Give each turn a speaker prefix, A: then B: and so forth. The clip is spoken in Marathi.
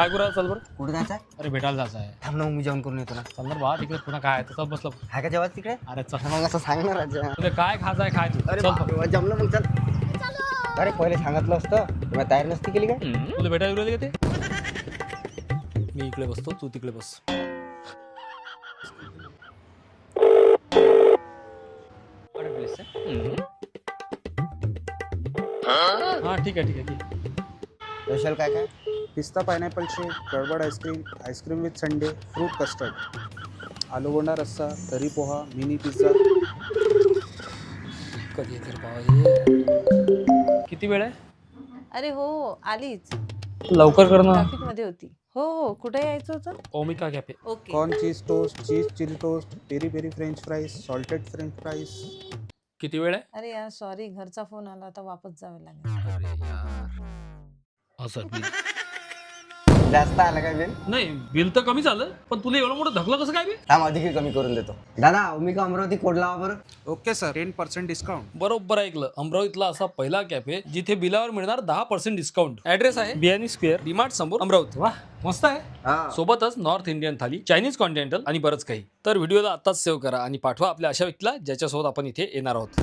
A: काय करू चल बरं.
B: कुठे जायचं?
A: अरे भेटायला जायचं आहे.
B: थांब ना, मी जेवण करून येतो ना.
A: चल बरं बा तिकडे पुन्हा काय तर बसलं.
B: हाय का जेव्हा तिकडे?
A: अरे चल
B: मग असं सांग ना राजा.
A: तुला काय खायचं आहे खाय तू.
B: अरे
A: चल
B: बापरे, जमलं मग चल. अरे पहिले सांगितलं असतं तुम्ही तयार नसती केली काय?
A: तुला भेटायला गेले का ते? मी इकडे बसतो तू तिकडे बस. हा ठीक आहे ठीक आहे ठीक आहे.
B: स्पेशल काय काय?
C: पिस्ता पायनॅपल शेक, गडबड ice cream, ice cream with sundae, fruit custard, आलू बोंडा रस्सा, तरी पोहा, मिनी पिझ्झा.
A: कधी येते रे बाबा हे? किती वेळ आहे?
D: अरे हो आलीच.
A: लवकर कर ना.
D: ट्रॅफिक मध्ये होती. हो हो कुठे यायचं होतं?
A: Omika cafe.
D: Okay.
C: Corn cheese toast, cheese chilli toast, peri peri French fries, salted French fries.
A: किती वेळ आहे?
D: अरे यार सॉरी घरचा फोन आला आता वापस जावे लागेल.
A: अरे यार असं बिल
B: जास्त आलं काय बिल?
A: नाही बिल तर कमी झालं पण तुला एवढं मोठं धकलं कसं काय बे?
B: थांब अधिक कमी करून देतो. दादा ओमिका अमरावती कोड लावा बरं.
C: Okay sir, 10% discount.
A: बरोबर ऐकलं. अमरावतीतला असा पहिला कॅफे जिथे बिलावर मिळणार 10% डिस्काउंट. ऍड्रेस आहे बियानी स्क्वेअर, डीमार्ट समोर, अमरावती. वा मस्त आहे.
B: हा.
A: सोबतच नॉर्थ इंडियन थाली, चायनीज कॉन्टिनेंटल आणि बरंच काही. तर व्हिडिओला आत्ताच सेव्ह करा आणि पाठवा आपल्या अशा व्यक्तीला ज्याच्यासोबत आपण इथे येणार आहोत.